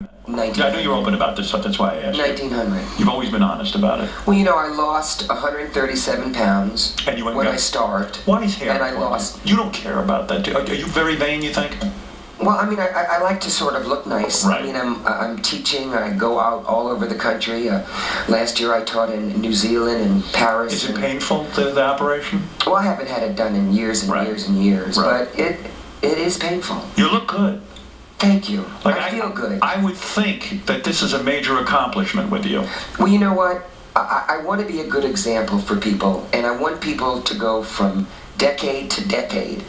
I know you're open about this stuff, that's why I asked 1900. You've always been honest about it. Well, you know, I lost 137 pounds and you went when I starved. Why is hair And I important? lost. You don't care about that, do you? Are you very vain, you think? Well, I mean, I like to sort of look nice. Right. I mean, I'm teaching. I go out all over the country. Last year I taught in New Zealand and Paris. Is it painful, the operation? Well, I haven't had it done in years and years and years, but it is painful. You look good. Thank you. Like, I feel good. I would think that this is a major accomplishment with you. Well, you know what? I want to be a good example for people, and I want people to go from decade to decade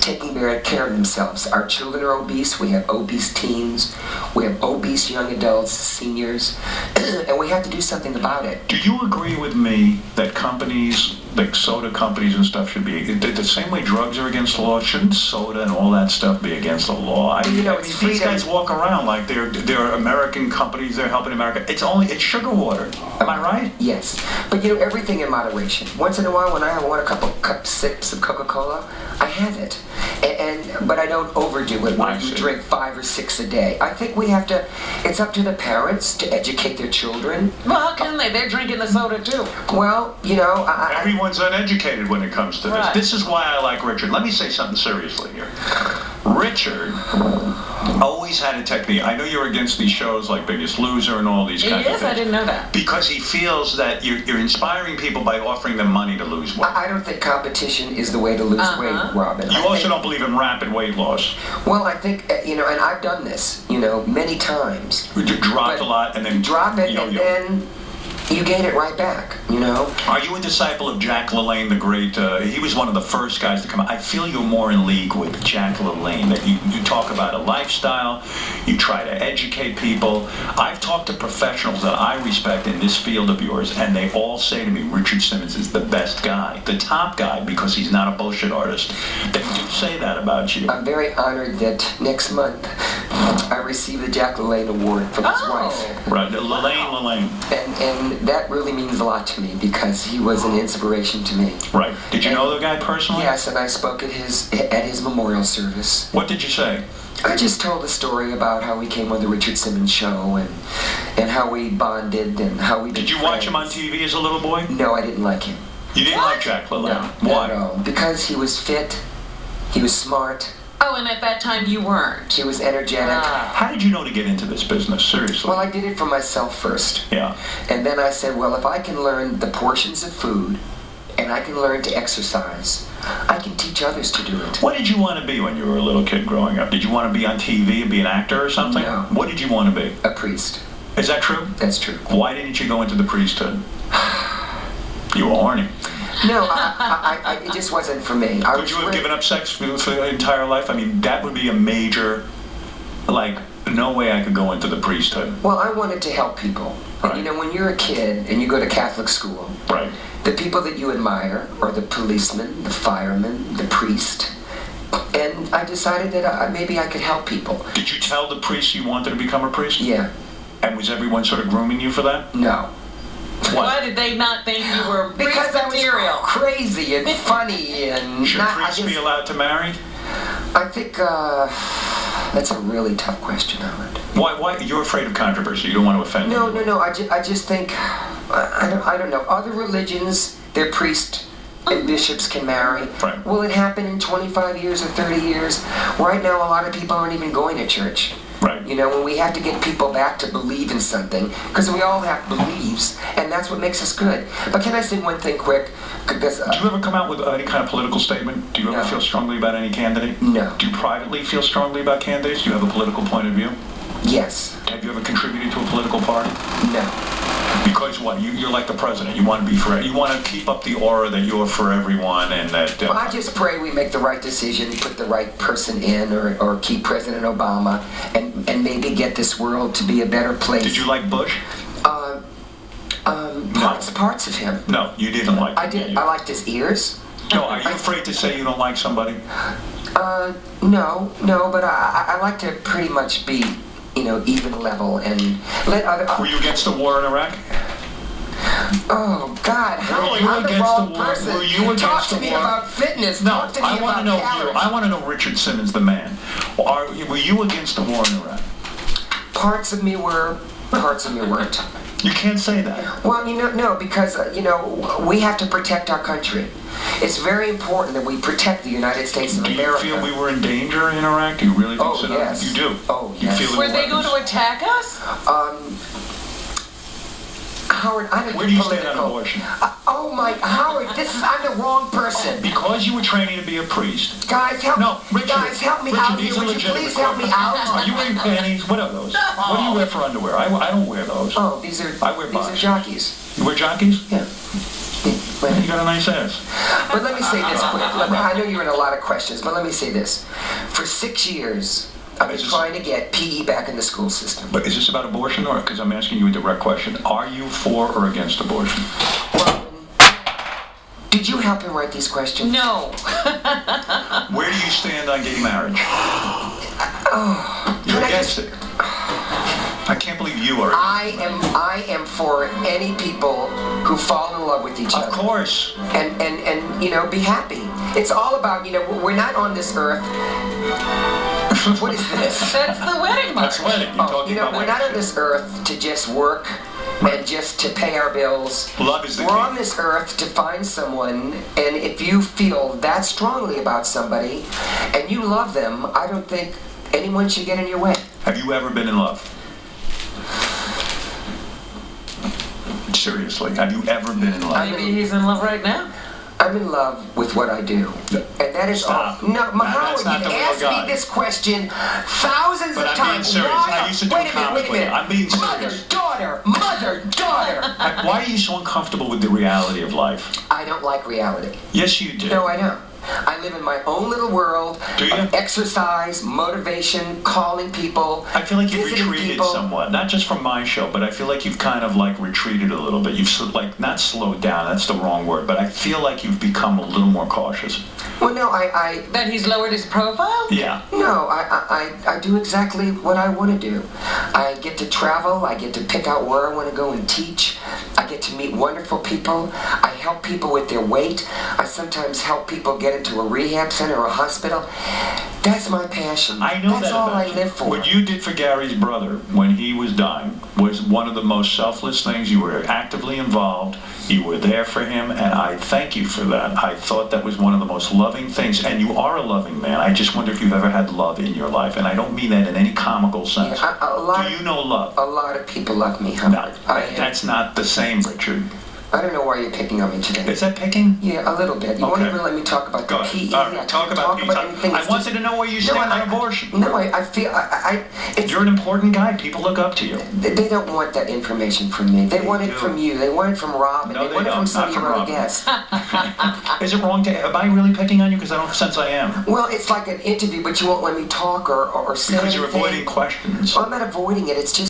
taking better care of themselves. Our children are obese. We have obese teens. We have obese young adults, seniors, and we have to do something about it. Do you agree with me that companies, like soda companies and stuff, should be the same way drugs are against the law? Shouldn't soda and all that stuff be against the law? These guys walk around like they're American companies. They're helping America. It's sugar water. Am I right? Yes, but you know, everything in moderation. Once in a while, when I want a couple sips of Coca-Cola, I have it, but I don't overdo it when you drink 5 or 6 a day. I think we have to. It's up to the parents to educate their children. Well, how can they? They're drinking the soda too. Well, you know, everyone's uneducated when it comes to this. Right. This is why I like Richard. Let me say something seriously here. Richard always had a technique. I know you're against these shows like Biggest Loser and all these kinds of things. Yes, I didn't know that. Because he feels that you're inspiring people by offering them money to lose weight. I don't think competition is the way to lose weight, Robin. You also don't believe in rapid weight loss. Well, I think, you know, and I've done this, you know, many times. You dropped a lot and then drop it and then you gain it right back, you know? Are you a disciple of Jack LaLanne, the great, he was one of the first guys to come out. I feel you're more in league with Jack LaLanne, that you talk about a lifestyle, you try to educate people. I've talked to professionals that I respect in this field of yours, and they all say to me, Richard Simmons is the best guy, the top guy, because he's not a bullshit artist. They do say that about you. I'm very honored that next month I receive the Jack LaLanne Award from his wife. Right, LaLanne. And that really means a lot to me because he was an inspiration to me. Right. Did you know the guy personally? Yes, and I spoke at his memorial service. What did you say? I just told a story about how we came on the Richard Simmons show and how we bonded and how we Did you watch him on TV as a little boy? No, I didn't like him. You didn't like Jack LaLanne? No. Why? No, because he was fit, he was smart. Oh, and at that time you weren't. He was energetic. How did you know to get into this business, seriously? Well, I did it for myself first. Yeah. And then I said, well, if I can learn the portions of food and I can learn to exercise, I can teach others to do it. What did you want to be when you were a little kid growing up? Did you want to be on TV and be an actor or something? No. What did you want to be? A priest. Is that true? That's true. Why didn't you go into the priesthood? You were horny. No, it just wasn't for me. Could you have given up sex for your entire life? I mean, that would be a major, like, no way I could go into the priesthood. Well, I wanted to help people. Right. And you know, when you're a kid and you go to Catholic school, right, the people that you admire are the policeman, the fireman, the priest. And I decided that maybe I could help people. Did you tell the priest you wanted to become a priest? Yeah. And was everyone sort of grooming you for that? No. Why did they not think you were because I material? was crazy and funny and should priests be allowed to marry? I think that's a really tough question, Howard. Why? You're afraid of controversy. You don't want to offend anyone. No. I just think I don't know. Other religions, their priests and bishops can marry. Right. Will it happen in 25 years or 30 years? Right now, a lot of people aren't even going to church. Right. You know, when we have to get people back to believe in something, because we all have beliefs, and that's what makes us good. But can I say one thing quick? Because, do you ever come out with any kind of political statement? Do you ever feel strongly about any candidate? No. Do you privately feel strongly about candidates? Do you have a political point of view? Yes. Have you ever contributed to a political party? No. Because what? You're like the president. You want to be for. You want to keep up the aura that you're for everyone, and that. Well, I just pray we make the right decision, put the right person in, or keep President Obama, and maybe get this world to be a better place. Did you like Bush? Parts of him. No, you didn't like him. I did. I liked his ears. No, are you afraid to say you don't like somebody? No, but I like to pretty much be, you know, even level and let other. Were you against the war in Iraq? Oh God! Were you I'm the against wrong the war? person. Were you against Talk to the me war? about fitness. No, Talk to me I want to about know calories. you. I want to know Richard Simmons, the man. Were you against the war in Iraq? Parts of me were, parts of me weren't. You can't say that. Well, no, because, we have to protect our country. It's very important that we protect the United States of America. Do you feel we were in danger in Iraq? Do you really think so? Yes. You do? Oh, You yes. feel Were they going to attack us? Howard, I'm a Where do you stand on abortion? Howard, I'm the wrong person. Because you were training to be a priest. Guys, help No, Richard. Guys, help me Richard, out these here. are Would you legitimate please help me out? Are you wearing panties? What are those? What do you wear for underwear? I don't wear those. Oh, I wear these are box. jockeys. You wear jockeys? Yeah. You got a nice ass. But let me say this quick. I know you're in a lot of questions, but let me say this. For 6 years, I've been trying to get PE back in the school system. But is this about abortion, or because I'm asking you a direct question? Are you for or against abortion? Well, did you help him write these questions? No. Where do you stand on gay marriage? You're Can I against just- it. I can't believe you are. I am for any people who fall in love with each other. Of course. And be happy. It's all about, we're not on this earth. What is this? That's the wedding march. That's wedding. You're talking about We're not on this earth to just work and just to pay our bills. Love is the We're key. on this earth to find someone, and if you feel that strongly about somebody and you love them, I don't think anyone should get in your way. Have you ever been in love? Seriously, have you ever been in love? Maybe he's in love right now. I'm in love with what I do. And that is Stop. all. No, That's Howard, not you've the real asked guy. me this question thousands But of I'm being times. serious. Why? I used to do Wait a minute, comic wait a with minute. you. I'm being Mother, serious. daughter. Why are you so uncomfortable with the reality of life? I don't like reality. Yes, you do. No, I don't. I live in my own little world Do you? of exercise, motivation, calling people, I feel like you've visiting retreated people. somewhat, not just from my show, but I feel like you've kind of like retreated a little bit. You've not slowed down, that's the wrong word, but I feel like you've become a little more cautious. Well, no, I That he's lowered his profile? Yeah. No, I do exactly what I want to do. I get to travel, I get to pick out where I want to go and teach, I get to meet wonderful people, I help people with their weight, I sometimes help people get into a rehab center or a hospital. That's my passion. I know That's that all about I you. live for. What you did for Gary's brother when he was dying was one of the most selfless things. You were actively involved. You were there for him, and I thank you for that. I thought that was one of the most loving things, and you are a loving man. I just wonder if you've ever had love in your life, and I don't mean that in any comical sense. Yeah, Do you know love? A lot of people love me, Howard. That's not the same, Richard. I don't know why you're picking on me today. Is that picking? Yeah, a little bit. You won't Okay. even let me talk about Go the ahead. PE. All right, talk about PE. anything. I It's wanted just- to know where you stand on abortion. No, I feel it's. You're an important guy. People look up to you. They don't want that information from me. They want it do. from you. They want it from Robin. No, they want they it from don't. some Not of from your other Robin. guests. Is it wrong to? Am I really picking on you? Because I don't sense I am. Well, it's like an interview, but you won't let me talk or say Because you're anything. avoiding questions. Well, I'm not avoiding it. It's just.